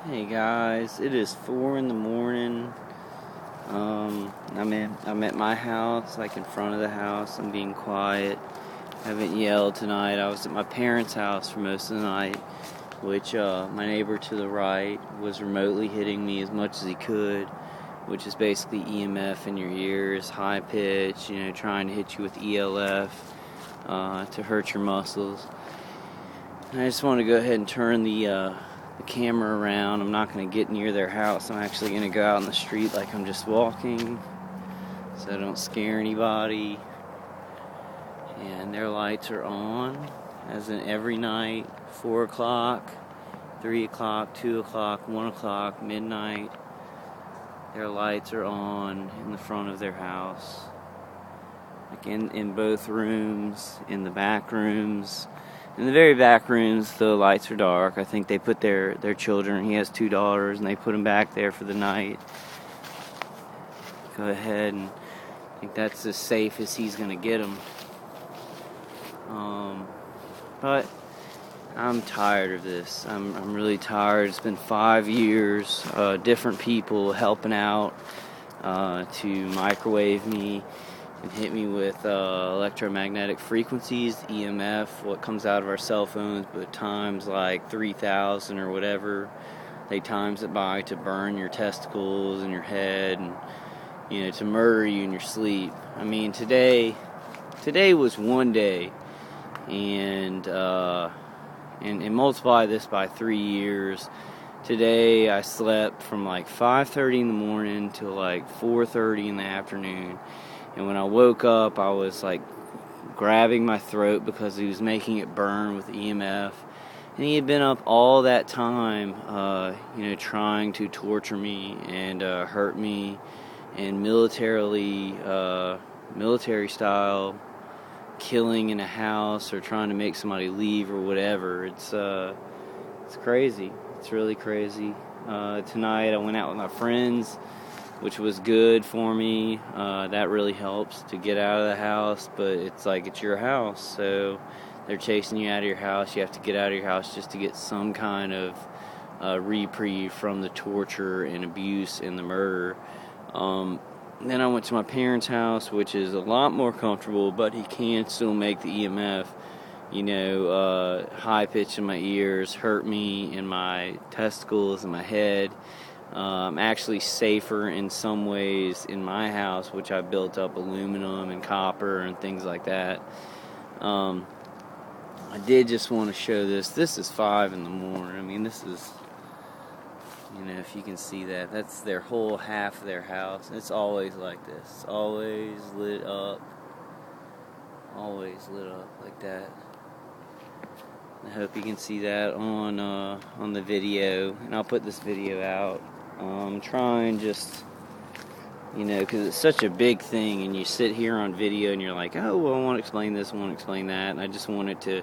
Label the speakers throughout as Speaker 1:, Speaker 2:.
Speaker 1: Hey guys, it is 4 in the morning. I'm at my house, like in front of the house. I'm being quiet. Haven't yelled tonight. I was at my parents' house for most of the night, which my neighbor to the right was remotely hitting me as much as he could, which is basically EMF in your ears, high pitch, trying to hit you with ELF to hurt your muscles. And I just want to go ahead and turn the camera around. I'm not going to get near their house. I'm actually going to go out in the street like I'm just walking so I don't scare anybody. And their lights are on, as in every night, 4 o'clock, 3 o'clock, 2 o'clock, 1 o'clock, midnight. Their lights are on in the front of their house. Like in both rooms, in the back rooms. In the very back rooms, the lights are dark. I think they put their children, he has 2 daughters, and they put them back there for the night. Go ahead, and I think that's as safe as he's going to get them. But I'm tired of this. I'm really tired. It's been 5 years, different people helping out to microwave me and hit me with electromagnetic frequencies, EMF, what comes out of our cell phones, but times like 3,000 or whatever. They times it by to burn your testicles and your head and, to murder you in your sleep. I mean, today was one day, and multiply this by 3 years. Today I slept from like 5:30 in the morning till like 4:30 in the afternoon. And when I woke up, I was like grabbing my throat because he was making it burn with EMF. And he had been up all that time, trying to torture me and hurt me, and military style, killing in a house or trying to make somebody leave or whatever. It's crazy. It's really crazy. Tonight I went out with my friends, which was good for me. That really helps to get out of the house, but it's like it's your house, so they're chasing you out of your house. You have to get out of your house just to get some kind of reprieve from the torture and abuse and the murder. Then I went to my parents' house, which is a lot more comfortable, but he can still make the EMF, high pitch in my ears, hurt me in my testicles and my head. I'm actually safer in some ways in my house, which I built up aluminum and copper and things like that. I did just want to show this. This is 5 in the morning. I mean, this is, if you can see that, that's their whole half of their house. It's always like this. It's always lit up. Always lit up like that. I hope you can see that on the video, and I'll put this video out. Try and just, because it's such a big thing, and you sit here on video and you're like, oh, well, I want to explain this, I want to explain that, and I just wanted to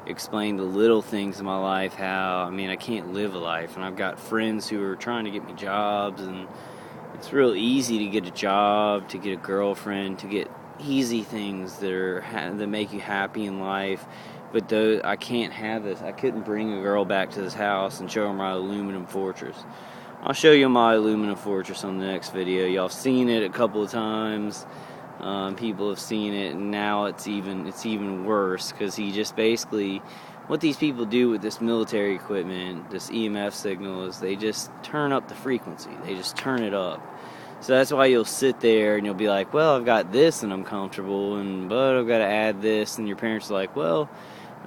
Speaker 1: explain the little things in my life, I can't live a life, and I've got friends who are trying to get me jobs, and it's real easy to get a job, to get a girlfriend, to get easy things that make you happy in life. But though I can't have this, I couldn't bring a girl back to this house and show her my aluminum fortress. I'll show you my aluminum fortress on the next video. Y'all have seen it a couple of times. People have seen it, and now it's even worse, because he just basically, what these people do with this military equipment, this EMF signal, is they just turn up the frequency. They just turn it up. So that's why you'll sit there and you'll be like, well, I've got this and I'm comfortable, but I've got to add this, and your parents are like, well,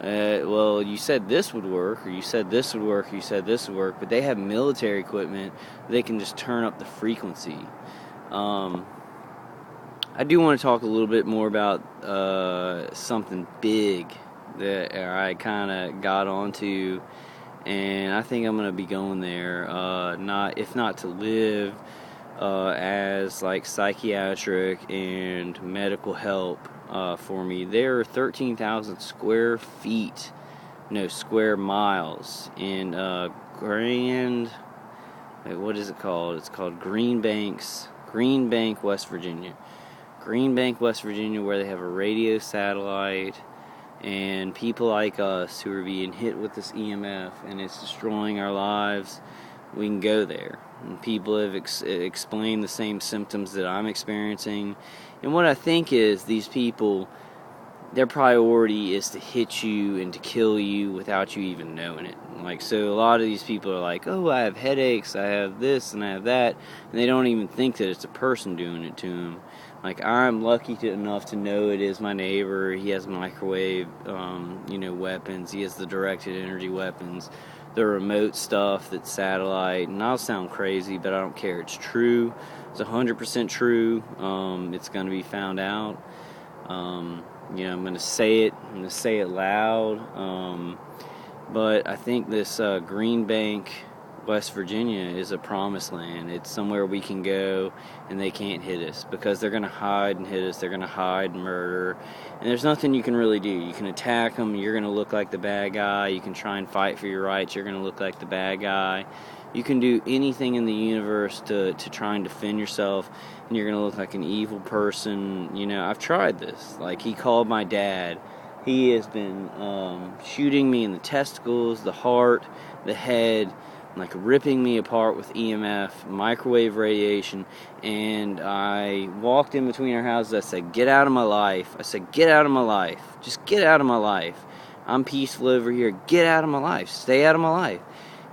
Speaker 1: you said this would work, or you said this would work, or you said this would work, but they have military equipment. They can just turn up the frequency. I do want to talk a little bit more about something big that I kind of got onto, and I think I'm going to be going there, if not to live, as like psychiatric and medical help for me. There are 13,000 square miles in what is it called? It's called Green Bank, West Virginia. Green Bank, West Virginia, where they have a radio satellite, and people like us who are being hit with this EMF, and it's destroying our lives. we can go there. And people have explained the same symptoms that I'm experiencing. And what I think is these people, their priority is to hit you and to kill you without you even knowing it. Like, so a lot of these people are like, oh, I have headaches, I have this and I have that, and they don't even think that it's a person doing it to them. Like, I'm lucky enough to know it is my neighbor. He has microwave, weapons. He has the directed energy weapons, the remote stuff that's satellite. And I'll sound crazy, but I don't care. It's true. It's 100% true. It's going to be found out. I'm going to say it. I'm going to say it loud. But I think this Green Bank, West Virginia, is a promised land. It's somewhere we can go and they can't hit us because they're going to hide and hit us. They're going to hide and murder. And there's nothing you can really do. You can attack them. You're going to look like the bad guy. You can try and fight for your rights. You're going to look like the bad guy. You can do anything in the universe to try and defend yourself, and you're going to look like an evil person. I've tried this. Like, he called my dad. He has been shooting me in the testicles, the heart, the head, like ripping me apart with EMF, microwave radiation, and I walked in between our houses. I said, get out of my life. I said, get out of my life. Just get out of my life. I'm peaceful over here. Get out of my life. Stay out of my life.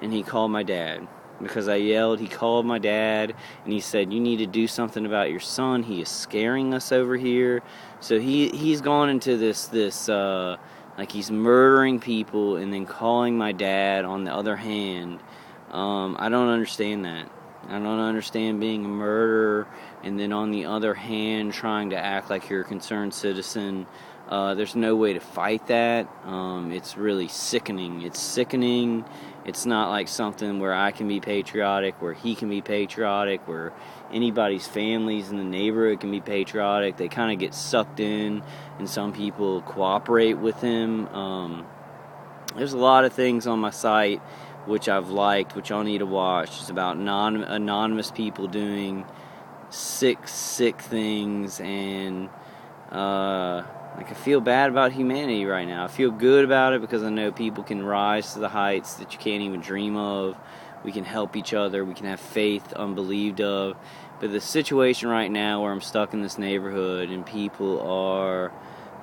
Speaker 1: And he called my dad. Because I yelled, he called my dad, and he said, you need to do something about your son. He is scaring us over here. So he's gone into this like he's murdering people and then calling my dad on the other hand. I don't understand that. I don't understand being a murderer and then on the other hand trying to act like you're a concerned citizen. There's no way to fight that. It's really sickening. It's sickening. It's not like something where I can be patriotic, where he can be patriotic, where anybody's families in the neighborhood can be patriotic. They kind of get sucked in, and some people cooperate with him. There's a lot of things on my site which I've liked, which y'all need to watch. It's about anonymous people doing sick things, and I feel bad about humanity right now. I feel good about it because I know people can rise to the heights that you can't even dream of. We can help each other. We can have faith unbelieved of. But the situation right now where I'm stuck in this neighborhood and people are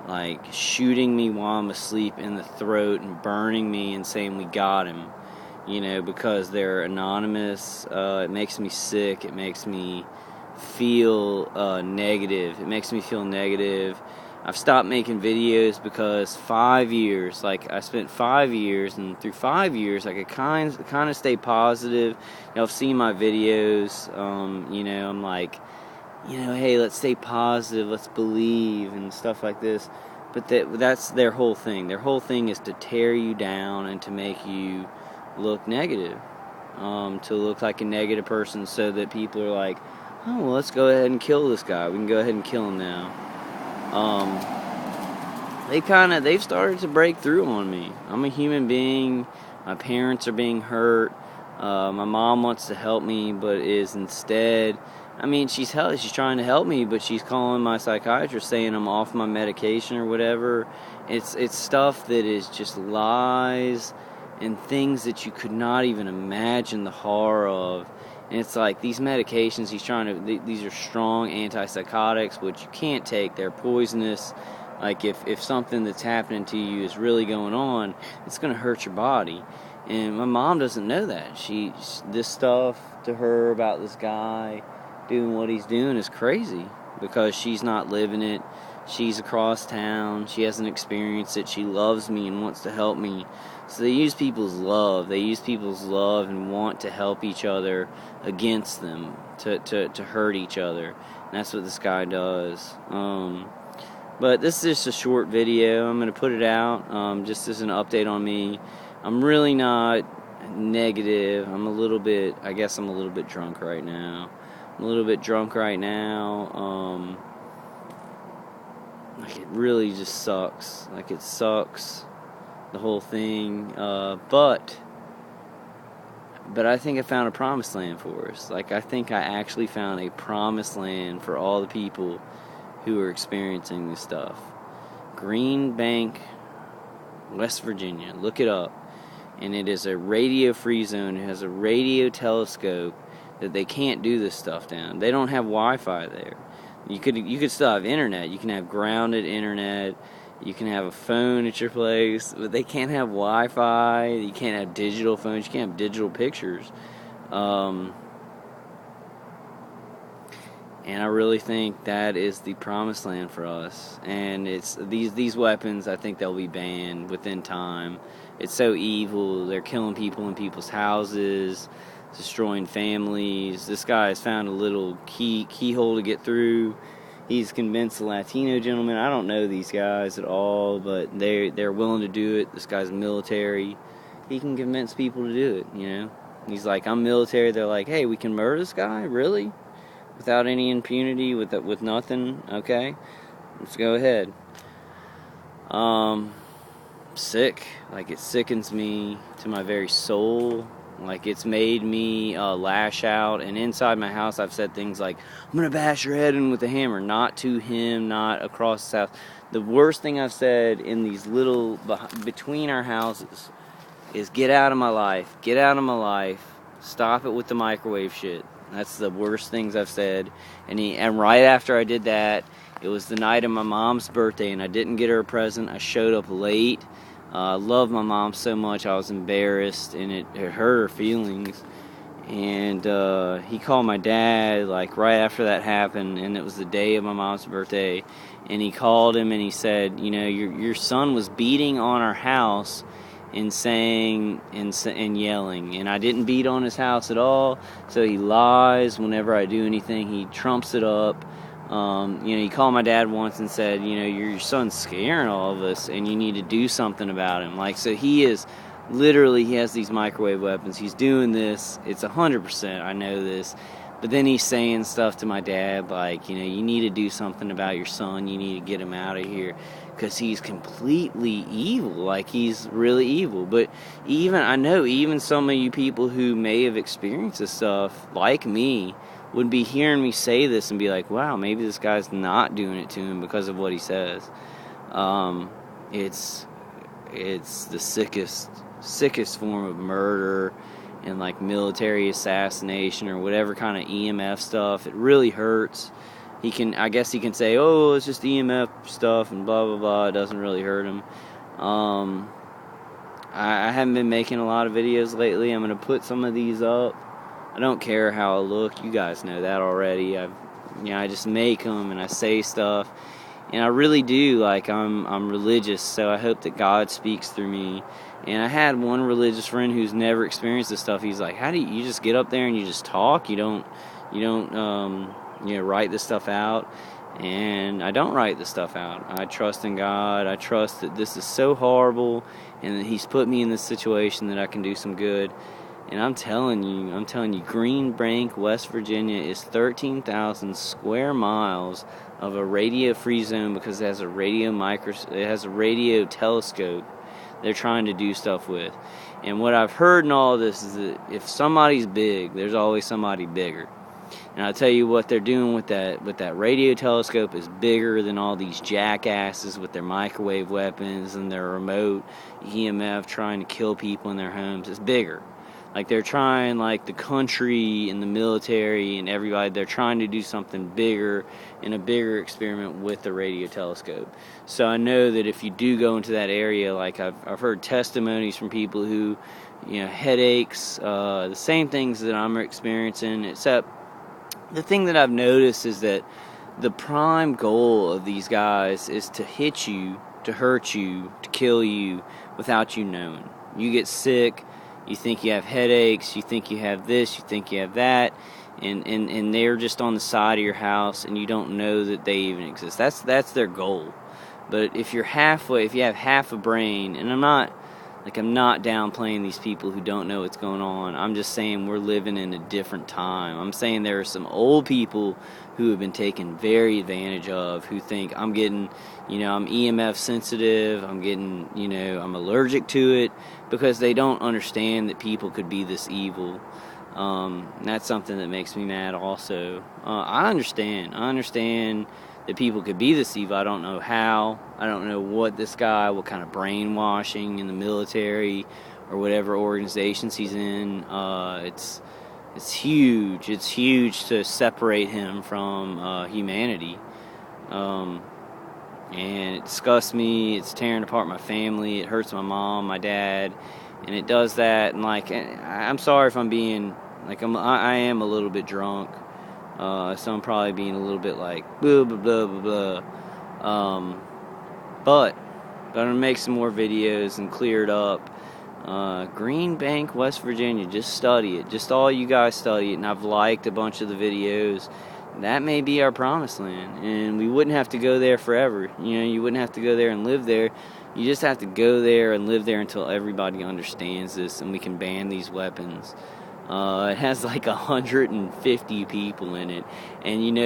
Speaker 1: like shooting me while I'm asleep in the throat and burning me and saying we got him, because they're anonymous, it makes me sick. It makes me feel negative. It makes me feel negative. I've stopped making videos because 5 years, I spent 5 years, and through 5 years I could kind of stay positive. Y'all have seen my videos. I'm like, hey, let's stay positive, let's believe, and stuff like this. But that's their whole thing. Their whole thing is to tear you down and to make you look negative, to look like a negative person, so that people are like, oh, well, let's go ahead and kill this guy. We can go ahead and kill him now. They've started to break through on me. I'm a human being. My parents are being hurt. My mom wants to help me, but is instead, she's trying to help me, but she's calling my psychiatrist saying I'm off my medication or whatever. It's stuff that is just lies and things that you could not even imagine the horror of. And it's like these medications these are strong antipsychotics, which you can't take. They're poisonous. Like if something that's happening to you is really going on, it's going to hurt your body. And my mom doesn't know that. This stuff to her about this guy doing what he's doing is crazy because she's not living it. She's across town. She hasn't experienced it. She loves me and wants to help me. So they use people's love. They use people's love and want to help each other against them, to hurt each other. And that's what this guy does. But this is just a short video. I'm going to put it out just as an update on me. I'm really not negative. I guess I'm a little bit drunk right now. It really just sucks. It sucks, the whole thing. But I think I found a promised land for us. I think I actually found a promised land for all the people who are experiencing this stuff. Green Bank, West Virginia. Look it up. and it is a radio-free zone. It has a radio telescope that they can't do this stuff down. They don't have Wi-Fi there. You could still have internet. You can have grounded internet. You can have a phone at your place, but they can't have Wi-Fi. You can't have digital phones. You can't have digital pictures. And I really think that is the promised land for us. And it's these weapons, I think they'll be banned within time. It's so evil. They're killing people in people's houses, destroying families. This guy has found a little keyhole to get through. He's convinced a Latino gentleman. I don't know these guys at all, but they're willing to do it. This guy's military. He can convince people to do it, you know. He's like, I'm military. They're like, hey, we can murder this guy? Really? Without any impunity, with nothing? Okay, let's go ahead. Sick. Like, it sickens me to my very soul. Like, it's made me lash out. And inside my house, I've said things like, I'm going to bash your head in with a hammer. Not to him, not across the house. The worst thing I've said in these little, between our houses, is get out of my life. Get out of my life. Stop it with the microwave shit. That's the worst things I've said. And right after I did that, it was the night of my mom's birthday, and I didn't get her a present. I showed up late. I love my mom so much, I was embarrassed, and it hurt her feelings. And he called my dad, like, right after that happened, and it was the day of my mom's birthday. And he called him, and he said, you know, your son was beating on our house and saying and yelling. And I didn't beat on his house at all, so he lies whenever I do anything. He trumps it up. You know, he called my dad once and said, you know, your son's scaring all of us, and you need to do something about him. Like, so he is literally, he has these microwave weapons. He's doing this. It's 100%. I know this. But then he's saying stuff to my dad like, you know, you need to do something about your son. You need to get him out of here, because he's completely evil. Like, he's really evil. But I know even some of you people who may have experienced this stuff, like me, would be hearing me say this and be like, wow, maybe this guy's not doing it to him because of what he says. It's the sickest form of murder and, like, military assassination or whatever kind of EMF stuff. It really hurts. I guess he can say, oh, it's just EMF stuff and blah, blah, blah. It doesn't really hurt him. I haven't been making a lot of videos lately. I'm going to put some of these up. I don't care how I look. You guys know that already. I just make them and I say stuff. And I really do, like, I'm religious, so I hope that God speaks through me. And I had one religious friend who's never experienced this stuff. He's like, how do you just get up there and you just talk? You don't write this stuff out. And I don't write this stuff out. I trust in God. I trust that this is so horrible and that He's put me in this situation that I can do some good. And I'm telling you, Green Bank, West Virginia is 13,000 square miles of a radio-free zone because it has a radio telescope they're trying to do stuff with. And what I've heard in all of this is that if somebody's big, there's always somebody bigger. And I'll tell you what they're doing with that radio telescope is bigger than all these jackasses with their microwave weapons and their remote EMF trying to kill people in their homes. It's bigger. Like, they're trying, like, the country and the military and everybody, they're trying to do something bigger and a bigger experiment with the radio telescope. So I know that if you do go into that area, like, I've heard testimonies from people who, you know, headaches, the same things that I'm experiencing, except the thing that I've noticed is that the prime goal of these guys is to hit you, to hurt you, to kill you without you knowing. You get sick. You think you have headaches, you think you have this, you think you have that, and they're just on the side of your house, and you don't know that they even exist. That's their goal. But if you have half a brain, and I'm not downplaying these people who don't know what's going on. I'm just saying we're living in a different time. I'm saying there are some old people who have been taken very advantage of, who think I'm getting, you know, I'm EMF sensitive, I'm getting, you know, I'm allergic to it, because they don't understand that people could be this evil. And that's something that makes me mad also. I understand that people could be this evil. I don't know how. I don't know what kind of brainwashing in the military or whatever organizations he's in. It's huge. It's huge to separate him from humanity. And it disgusts me. It's tearing apart my family. It hurts my mom, my dad, and it does that. And like, I'm sorry if I'm being like, I am a little bit drunk, so I'm probably being a little bit like blah blah blah blah blah. But I'm gonna make some more videos and clear it up. Green Bank, West Virginia. Just study it. Just all you guys study it. And I've liked a bunch of the videos. That may be our promised land, and we wouldn't have to go there forever. You wouldn't have to go there and live there. You just have to go there and live there until everybody understands this and we can ban these weapons. It has like 150 people in it, and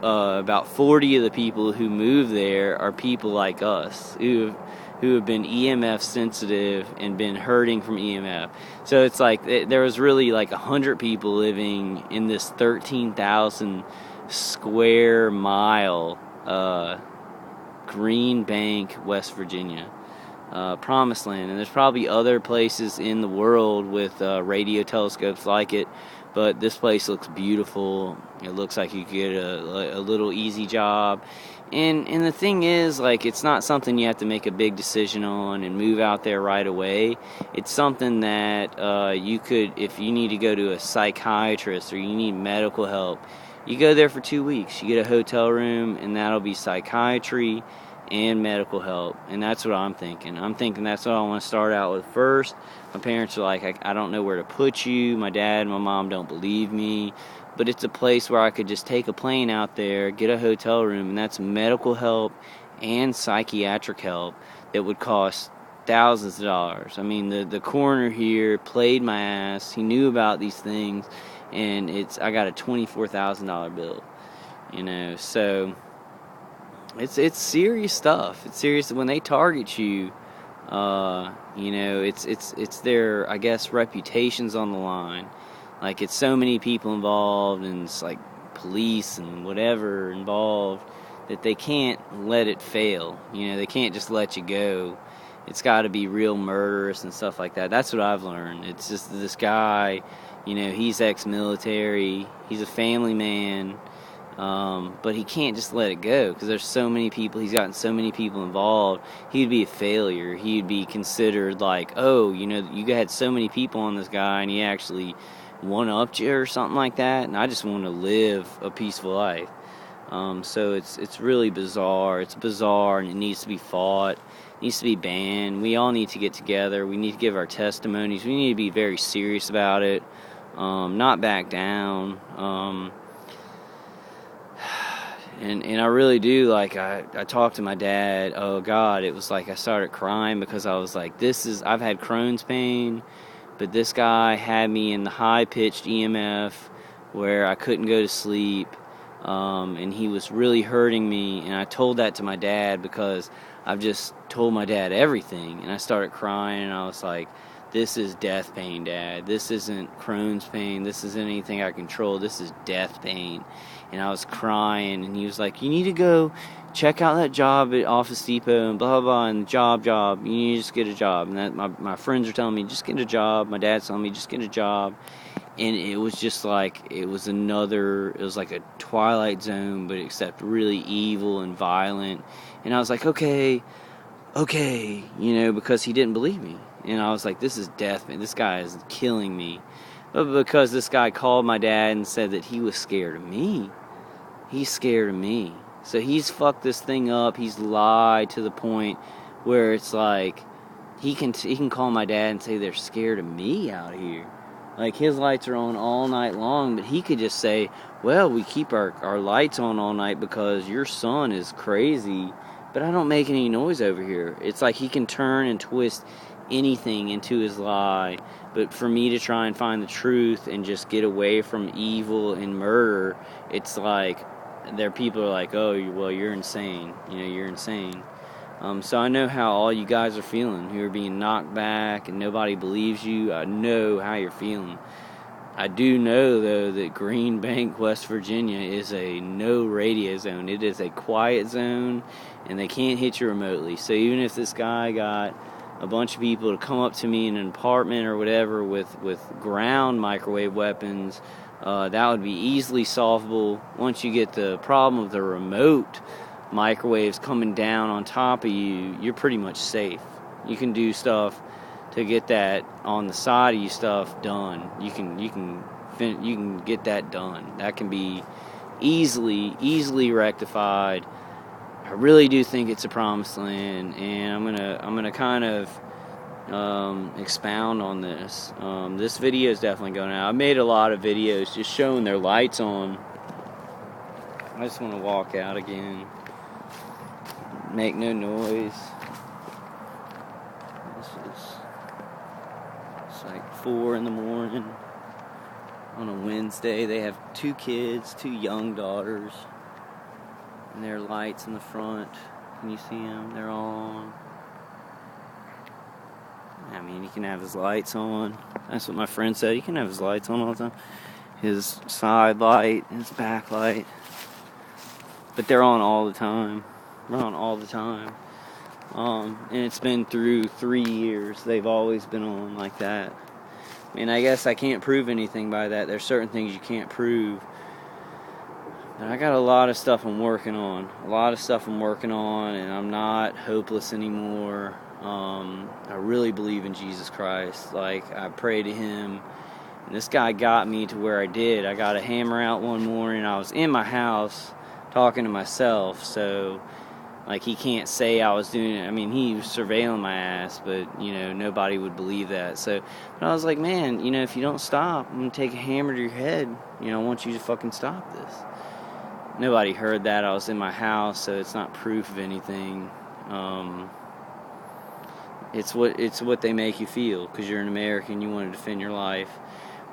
Speaker 1: about 40 of the people who move there are people like us who have been EMF sensitive and been hurting from EMF. So it's like there was really like 100 people living in this 13,000 square mile Green Bank, West Virginia. Promised land. And there's probably other places in the world with radio telescopes like it, but this place looks beautiful. It looks like you could get a little easy job. And the thing is, like, it's not something you have to make a big decision on and move out there right away. It's something that you could, if you need to go to a psychiatrist or you need medical help, you go there for 2 weeks. You get a hotel room, and that'll be psychiatry and medical help. And that's what I'm thinking. I'm thinking that's what I want to start out with first. My parents are like, I don't know where to put you. My dad and my mom don't believe me. But it's a place where I could just take a plane out there, get a hotel room, and that's medical help and psychiatric help that would cost thousands of dollars. I mean, the coroner here played my ass. He knew about these things, and I got a $24,000 bill. So it's serious stuff. It's serious when they target you. It's their, I guess, reputation's on the line. Like, it's so many people involved, and it's like police and whatever involved, that they can't let it fail. They can't just let you go. It's got to be real murderous and stuff like that. That's what I've learned. It's just this guy, he's ex-military, he's a family man, but he can't just let it go because there's so many people, he's gotten so many people involved. He'd be a failure. He'd be considered like, oh, you had so many people on this guy and he actually one-upped you or something like that, and I just want to live a peaceful life. So it's really bizarre. It's bizarre, and it needs to be fought. It needs to be banned. We all need to get together. We need to give our testimonies. We need to be very serious about it, not back down. And I really do, like, I talked to my dad. Oh God, it was like I started crying because I was like, I've had Crohn's pain, but this guy had me in the high-pitched EMF where I couldn't go to sleep, and he was really hurting me, and I told that to my dad because I've just told my dad everything, and I started crying, and I was like, this is death pain, Dad. This isn't Crohn's pain. This isn't anything I control. This is death pain. And I was crying, and he was like, you need to go check out that job at Office Depot and blah, blah, blah, and job. You need to just get a job. And that my friends are telling me, just get a job. My dad's telling me, just get a job. And it was just like, it was like a Twilight Zone, but except really evil and violent. And I was like, okay, because he didn't believe me. And I was like, this is death, man. This guy is killing me. But because this guy called my dad and said that he was scared of me. He's scared of me. So he's fucked this thing up. He's lied to the point where it's like, he can call my dad and say they're scared of me out here. Like, his lights are on all night long, but he could just say, well, we keep our lights on all night because your son is crazy, but I don't make any noise over here. It's like he can turn and twist anything into his lie. But for me to try and find the truth and just get away from evil and murder, it's like, people are like, oh, well, you're insane. You're insane. So I know how all you guys are feeling, who are being knocked back and nobody believes you. I know how you're feeling. I do know, though, that Green Bank, West Virginia is a no radio zone. It is a quiet zone, and they can't hit you remotely. So even if this guy got a bunch of people to come up to me in an apartment or whatever with ground microwave weapons, that would be easily solvable. Once you get the problem of the remote microwaves coming down on top of you, you're pretty much safe. You can do stuff to get that on the side of you stuff done. You can get that done. That can be easily rectified. I really do think it's a promised land, and I'm gonna kind of expound on this. This video is definitely going out. I made a lot of videos just showing their lights on. I just want to walk out again. Make no noise. It's like 4 in the morning on a Wednesday. They have 2 kids, 2 young daughters, and their lights in the front. Can you see them? They're all on. I mean, he can have his lights on. That's what my friend said. He can have his lights on all the time. His side light, his back light. But they're on all the time. They're on all the time. And it's been through 3 years. They've always been on like that. I mean, I guess I can't prove anything by that. There's certain things you can't prove. But I got a lot of stuff I'm working on. And I'm not hopeless anymore. I really believe in Jesus Christ. Like, I pray to Him. And this guy got me to where I did. I got a hammer out one morning. I was in my house talking to myself. So, like, he can't say I was doing it. I mean, he was surveilling my ass, but, nobody would believe that. So, but I was like, man, if you don't stop, I'm going to take a hammer to your head. I want you to fucking stop this. Nobody heard that. I was in my house, so it's not proof of anything. It's what they make you feel, because you're an American, you want to defend your life.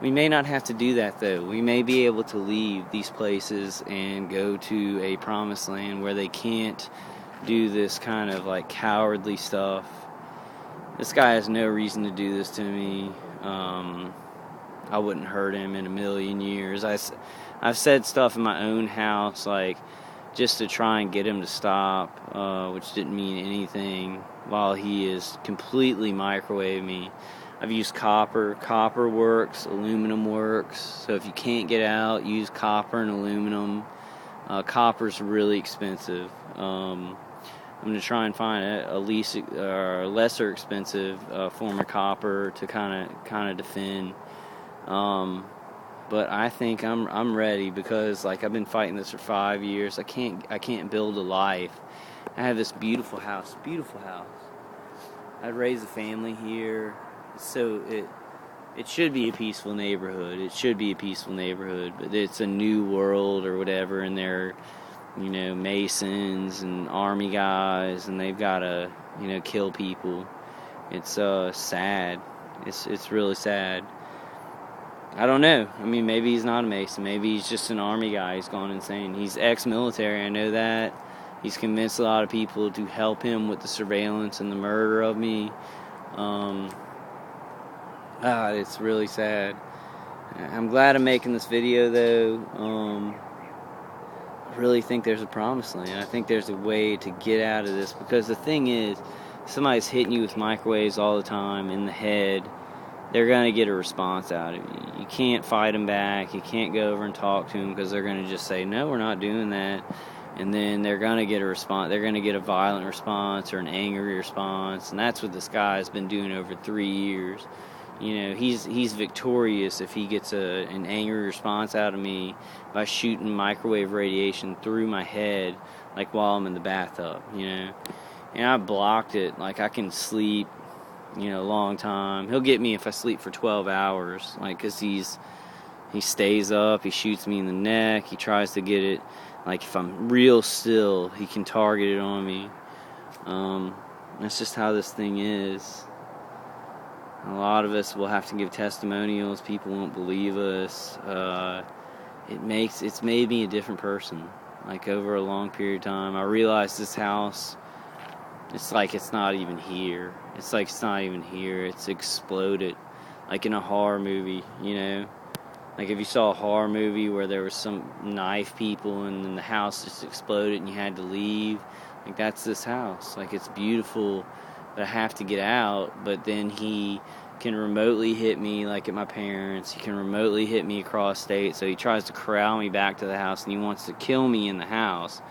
Speaker 1: We may not have to do that, though. We may be able to leave these places and go to a promised land where they can't do this kind of like cowardly stuff. This guy has no reason to do this to me. I wouldn't hurt him in a million years. I've said stuff in my own house, like, just to try and get him to stop, which didn't mean anything, while he is completely microwave me. I've used copper. Copper works. Aluminum works. So if you can't get out, use copper and aluminum. Copper's really expensive. I'm going to try and find a lesser expensive form of copper to kind of defend. But I think I'm ready, because like I've been fighting this for 5 years. I can't build a life. I have this beautiful house. I'd raise a family here. So it should be a peaceful neighborhood. But it's a new world or whatever, and they're Masons and army guys, and they've got to kill people. It's sad. It's really sad. I don't know. I mean, maybe he's not a Mason. Maybe he's just an army guy. He's gone insane. He's ex-military. I know that. He's convinced a lot of people to help him with the surveillance and the murder of me. It's really sad. I'm glad I'm making this video, though. I really think there's a promised land. I think there's a way to get out of this, because the thing is, somebody's hitting you with microwaves all the time in the head. They're going to get a response out of you. You can't fight them back. You can't go over and talk to them, because they're going to just say, no, we're not doing that. And then they're going to get a response. They're going to get a violent response or an angry response. And that's what this guy has been doing over 3 years. He's victorious if he gets an angry response out of me by shooting microwave radiation through my head, like while I'm in the bathtub, And I blocked it. Like, I can sleep a long time. He'll get me if I sleep for 12 hours, like, because he stays up, he shoots me in the neck, he tries to get it, like, if I'm real still, he can target it on me. That's just how this thing is. A lot of us will have to give testimonials. People won't believe us. It's made me a different person, like, over a long period of time. I realized this house, it's like it's not even here. It's exploded, like in a horror movie, Like, if you saw a horror movie where there was some knife people and then the house just exploded and you had to leave, like, that's this house. Like, it's beautiful but I have to get out. But then he can remotely hit me, like at my parents. He can remotely hit me across state, so he tries to corral me back to the house, and he wants to kill me in the house.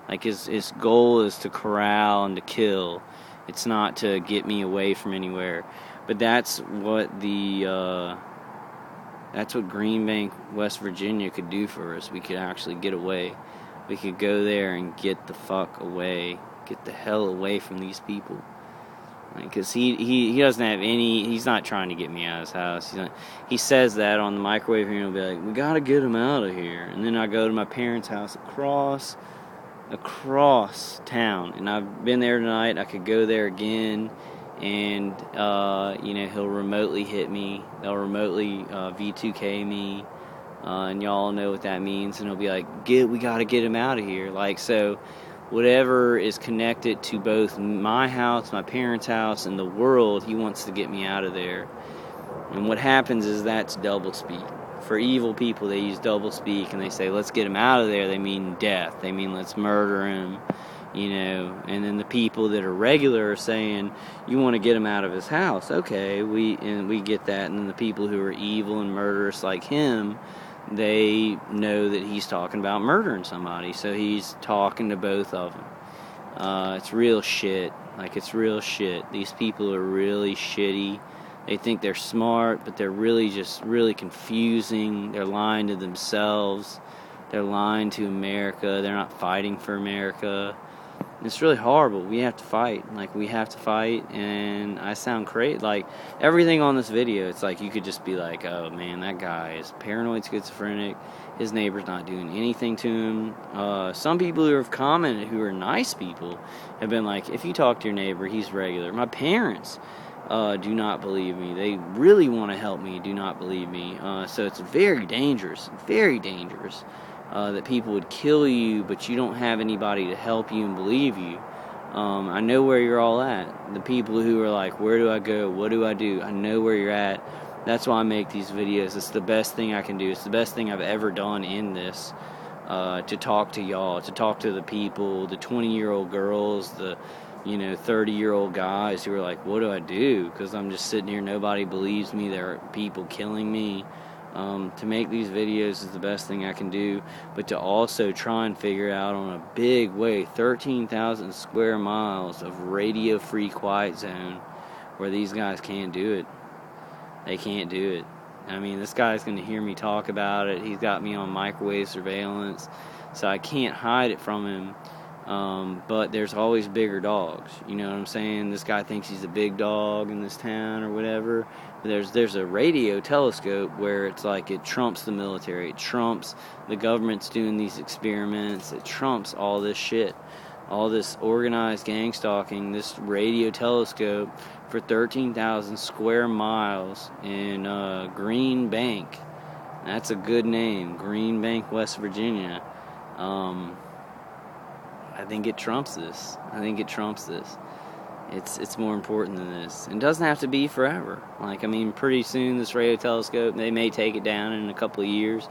Speaker 1: Like, his goal is to corral and to kill. It's not to get me away from anywhere. But that's what that's what Green Bank, West Virginia could do for us. We could actually get away. We could go there and get the fuck away. Get the hell away from these people. Because he doesn't have any... He's not trying to get me out of his house. He says that on the microwave here, and he'll be like, we gotta get him out of here. And then I go to my parents' house across town, and I've been there tonight. I could go there again, and he'll remotely hit me. They'll remotely V2K me, and y'all know what that means. And he'll be like, we gotta get him out of here. Like, so whatever is connected to both my house, my parents' house, and the world, he wants to get me out of there. And what happens is that's double speak. For evil people, they use double speak, and they say, let's get him out of there. They mean death. They mean let's murder him, And then the people that are regular are saying, you want to get him out of his house. Okay, we get that. And then the people who are evil and murderous like him, they know that he's talking about murdering somebody. So he's talking to both of them. It's real shit. Like, it's real shit. These people are really shitty. They think they're smart, but they're really just really confusing. They're lying to themselves. They're lying to America. They're not fighting for America. It's really horrible. We have to fight. Like, we have to fight, and I sound crazy. Like, everything on this video, it's like you could just be like, oh, man, that guy is paranoid schizophrenic. His neighbor's not doing anything to him. Some people who have commented, who are nice people, have been like, if you talk to your neighbor, he's regular. My parents do not believe me. They really want to help me, do not believe me. So it's very dangerous that people would kill you, but you don't have anybody to help you and believe you. I know where you're all at. The people who are like, where do I go? What do I do? I know where you're at. That's why I make these videos. It's the best thing I can do. It's the best thing I've ever done in this, to talk to y'all, to talk to the people, the 20-year-old girls, the 30-year-old guys who are like, what do I do? Because I'm just sitting here, nobody believes me, there are people killing me. To make these videos is the best thing I can do, but to also try and figure out on a big way, 13,000 square miles of radio-free quiet zone where these guys can't do it. They can't do it. I mean, this guy's going to hear me talk about it. He's got me on microwave surveillance, so I can't hide it from him. But there's always bigger dogs. You know what I'm saying? This guy thinks he's a big dog in this town or whatever. But there's a radio telescope where it's like it trumps the military. It trumps the government's doing these experiments. It trumps all this shit. All this organized gang stalking. This radio telescope for 13,000 square miles in Green Bank. That's a good name. Green Bank, West Virginia. I think it trumps this. It's more important than this. It doesn't have to be forever. Like, I mean, pretty soon this radio telescope, they may take it down in a couple of years,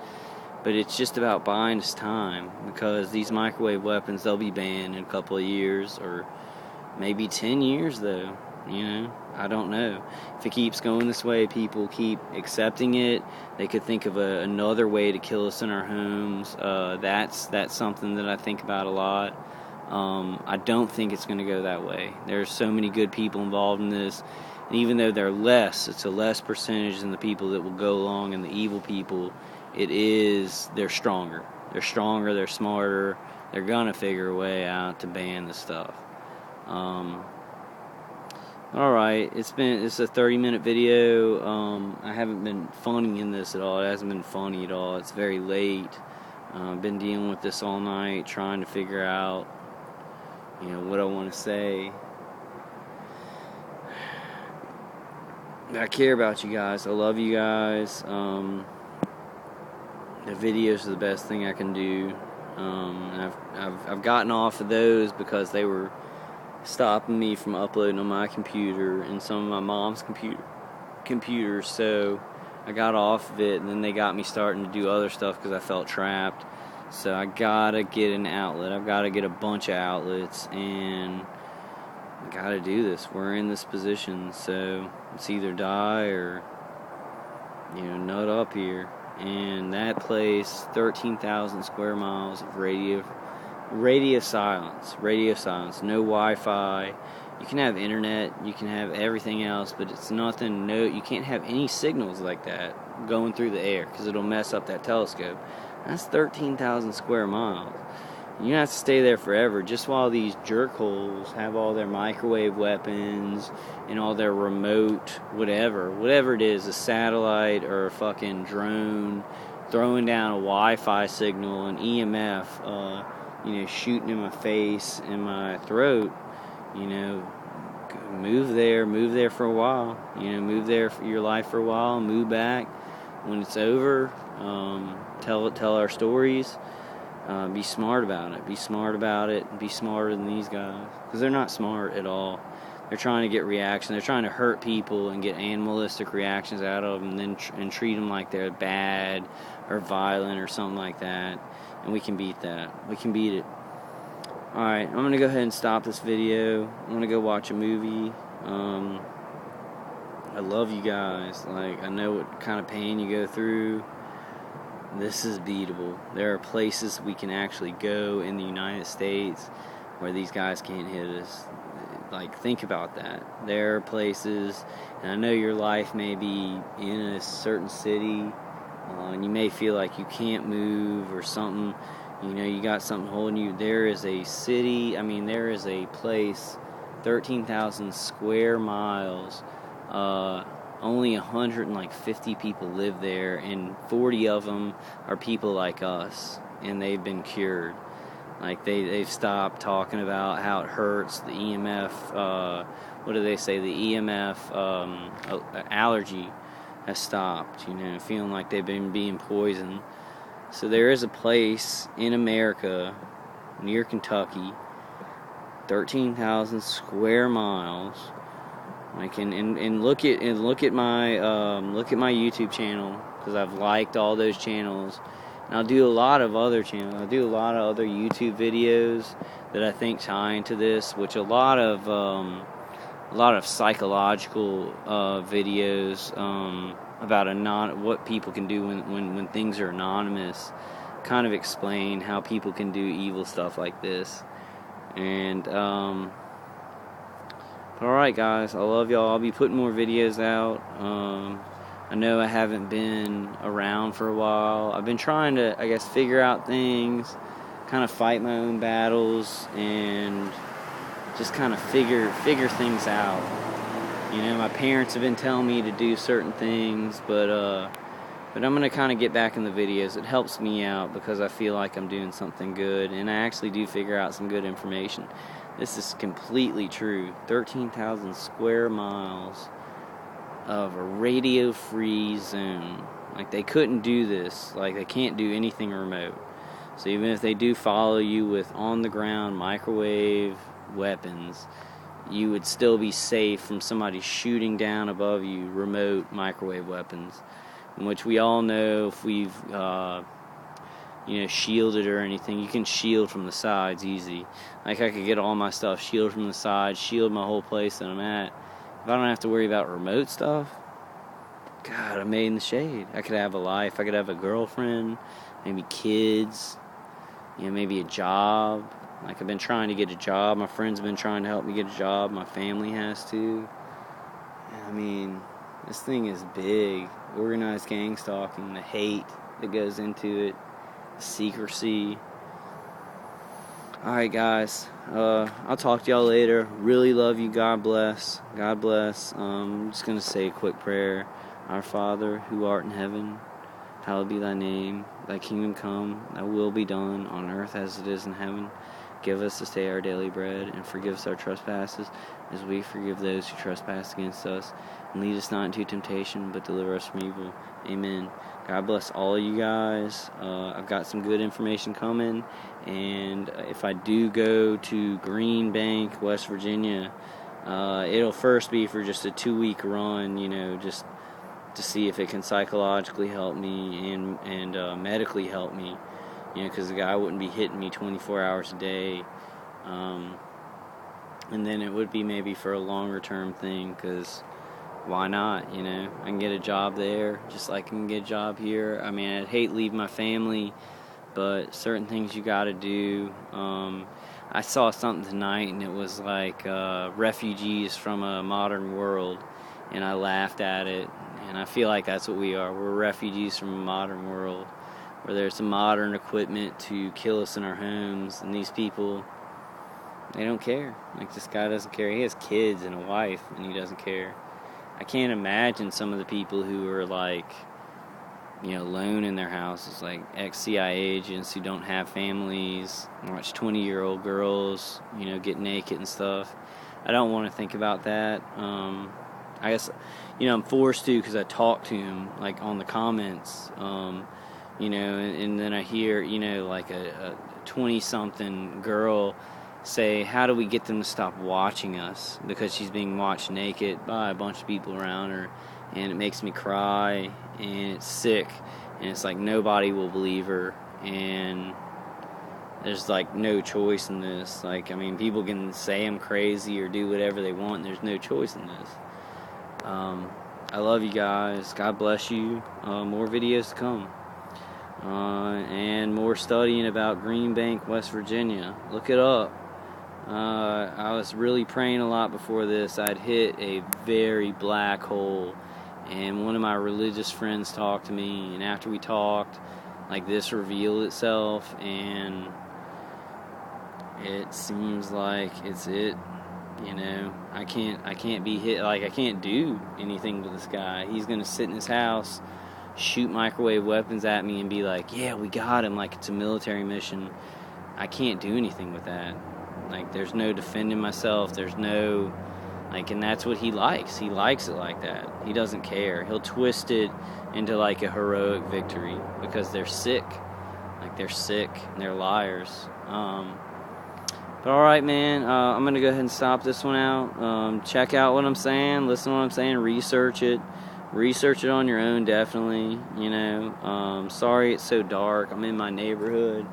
Speaker 1: but it's just about buying us time, because these microwave weapons, they'll be banned in a couple of years, or maybe 10 years, though. I don't know. If it keeps going this way, people keep accepting it. They could think of another way to kill us in our homes. That's something that I think about a lot. I don't think it's going to go that way. There's so many good people involved in this, and even though it's a less percentage than the people that will go along, and the evil people, they're stronger. They're stronger, they're smarter, they're going to figure a way out to ban this stuff. Alright, it's a 30-minute video. I haven't been funny in this at all. It hasn't been funny at all. It's very late. I've been dealing with this all night, trying to figure out, what I want to say. I care about you guys. I love you guys. The videos are the best thing I can do. And I've gotten off of those because they were stopping me from uploading on my computer and some of my mom's computers, so I got off of it, and then they got me starting to do other stuff because I felt trapped. So I gotta get an outlet. I've got to get a bunch of outlets, and gotta do this. We're in this position, so it's either die or, nut up here. And that place, 13,000 square miles of radio silence, no Wi-Fi. You can have internet, you can have everything else, but it's nothing. No, you can't have any signals like that going through the air because it'll mess up that telescope. That's 13,000 square miles. You don't have to stay there forever, just while these jerkholes have all their microwave weapons and all their remote whatever it is, a satellite or a fucking drone, throwing down a Wi-Fi signal, an EMF, shooting in my face and my throat. Move there for a while. Move there for your life for a while, move back. When it's over, tell our stories. Be smart about it. Be smarter than these guys, because they're not smart at all. They're trying to get reaction. They're trying to hurt people and get animalistic reactions out of them, and treat them like they're bad or violent or something like that. And we can beat that. We can beat it. Alright, I'm going to go ahead and stop this video. I'm going to go watch a movie. I love you guys. I know what kind of pain you go through. This is beatable. There are places we can actually go in the United States where these guys can't hit us. Think about that. There are places, and I know your life may be in a certain city, and you may feel like you can't move or something. You got something holding you. There is a city, there is a place, 13,000 square miles, only 150 people live there, and 40 of them are people like us, and they've been cured. They've stopped talking about how it hurts, the EMF, what do they say, the EMF allergy has stopped, feeling like they've been being poisoned. So there is a place in America, near Kentucky, 13,000 square miles. And look at my YouTube channel, because I've liked all those channels, and I'll do a lot of other channels. I'll do a lot of other YouTube videos that I think tie into this, which a lot of psychological videos about what people can do when things are anonymous, kind of explain how people can do evil stuff like this. And alright guys, I love y'all. I'll be putting more videos out. I know I haven't been around for a while. I've been trying to, figure out things, kind of fight my own battles, and just kind of figure things out. My parents have been telling me to do certain things, but I'm going to kind of get back in the videos. It helps me out because I feel like I'm doing something good, and I actually do figure out some good information. This is completely true. 13,000 square miles of a radio-free zone. They couldn't do this. They can't do anything remote. So even if they do follow you with on-the-ground microwave weapons, you would still be safe from somebody shooting down above you remote microwave weapons, in which we all know if we've shielded or anything, you can shield from the sides easy. I could get all my stuff, shield from the sides, shield my whole place that I'm at. If I don't have to worry about remote stuff, God, I'm made in the shade. I could have a life. I could have a girlfriend, maybe kids, maybe a job. I've been trying to get a job. My friends have been trying to help me get a job. My family has too. This thing is big. Organized gang stalking, the hate that goes into it, the secrecy. Alright guys, I'll talk to y'all later. Really love you. God bless. God bless. I'm just going to say a quick prayer. Our Father, who art in heaven, hallowed be thy name. Thy kingdom come, thy will be done, on earth as it is in heaven. Give us this day our daily bread, and forgive us our trespasses, as we forgive those who trespass against us. And lead us not into temptation, but deliver us from evil. Amen. God bless all of you guys. I've got some good information coming, and if I do go to Green Bank, West Virginia, it'll first be for just a 2-week run, just to see if it can psychologically help me and medically help me. Because the guy wouldn't be hitting me 24 hours a day. and then it would be maybe for a longer term thing, because why not, you know? I can get a job there just like I can get a job here. I mean, I'd hate leave my family, but certain things you gotta do. I saw something tonight, and it was like refugees from a modern world, and I laughed at it, and I feel like that's what we are. We're refugees from a modern world, where there's some modern equipment to kill us in our homes, and these people, they don't care. Like, this guy doesn't care. He has kids and a wife, and he doesn't care. I can't imagine some of the people who are, like, you know, alone in their houses, like ex-CIA agents who don't have families, watch 20-year-old girls, you know, get naked and stuff. I don't want to think about that. I guess, you know, I'm forced to, because I talk to him, like, on the comments, you know, and then I hear, you know, like a 20-something girl say, how do we get them to stop watching us, because she's being watched naked by a bunch of people around her, and it makes me cry, and it's sick, and it's like nobody will believe her, and there's like no choice in this. Like, I mean, people can say I'm crazy or do whatever they want, and there's no choice in this. I love you guys. God bless you. More videos to come. And more studying about Green Bank, West Virginia. Look it up. I was really praying a lot before this. I'd hit a very black hole, and one of my religious friends talked to me, and after we talked, like, this revealed itself, and it seems like it's it. You know, I can't be hit. Like, I can't do anything with this guy. He's gonna sit in his house, shoot microwave weapons at me, and be like, yeah, we got him, like it's a military mission. I can't do anything with that. Like, there's no defending myself. There's no, like, and that's what he likes. He likes it like that. He doesn't care. He'll twist it into, like, a heroic victory, because they're sick. Like, they're sick, and they're liars. But alright, man, I'm going to go ahead and stop this one out. Check out what I'm saying. Listen to what I'm saying. Research it. Research it on your own, definitely. You know, sorry it's so dark. I'm in my neighborhood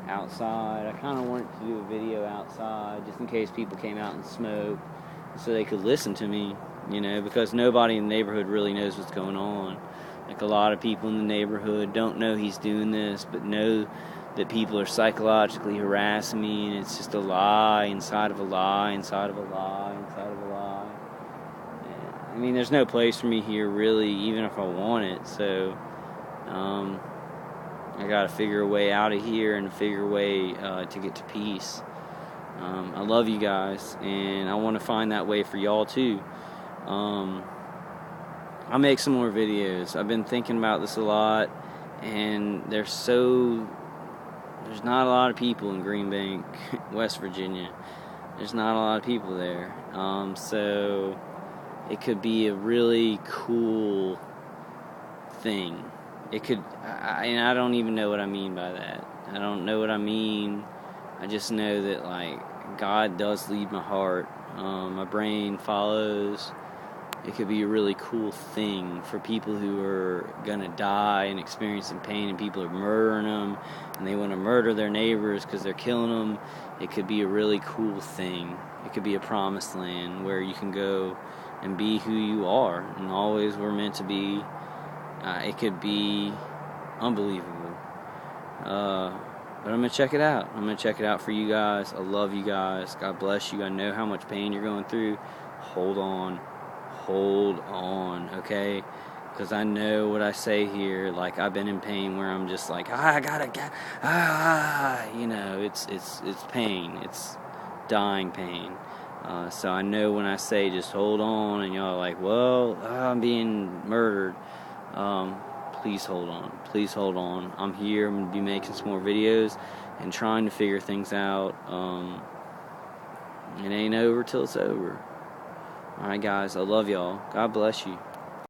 Speaker 1: outside. I kind of wanted to do a video outside, just in case people came out and smoked, so they could listen to me, you know, because nobody in the neighborhood really knows what's going on. Like, a lot of people in the neighborhood don't know he's doing this, but know that people are psychologically harassing me, and it's just a lie inside of a lie inside of a lie inside of a lie. And, I mean, there's no place for me here, really, even if I want it, so I gotta figure a way out of here and figure a way to get to peace. I love you guys, and I want to find that way for y'all too. I'll make some more videos. I've been thinking about this a lot, and there's not a lot of people in Green Bank, West Virginia. There's not a lot of people there. So it could be a really cool thing. It could, and I don't even know what I mean by that. I don't know what I mean. I just know that, like, God does lead my heart. My brain follows. It could be a really cool thing for people who are gonna die and experiencing pain, and people are murdering them, and they want to murder their neighbors because they're killing them. It could be a really cool thing. It could be a promised land where you can go and be who you are and always were meant to be. It could be unbelievable. But I'm going to check it out. I'm going to check it out for you guys. I love you guys. God bless you. I know how much pain you're going through. Hold on. Hold on, okay? Because I know what I say here. Like, I've been in pain where I'm just like, I gotta get, you know, it's pain. It's dying pain. So I know when I say just hold on, and y'all are like, well, I'm being murdered. Please hold on. Please hold on. I'm here. I'm going to be making some more videos and trying to figure things out. It ain't over till it's over. Alright, guys. I love y'all. God bless you.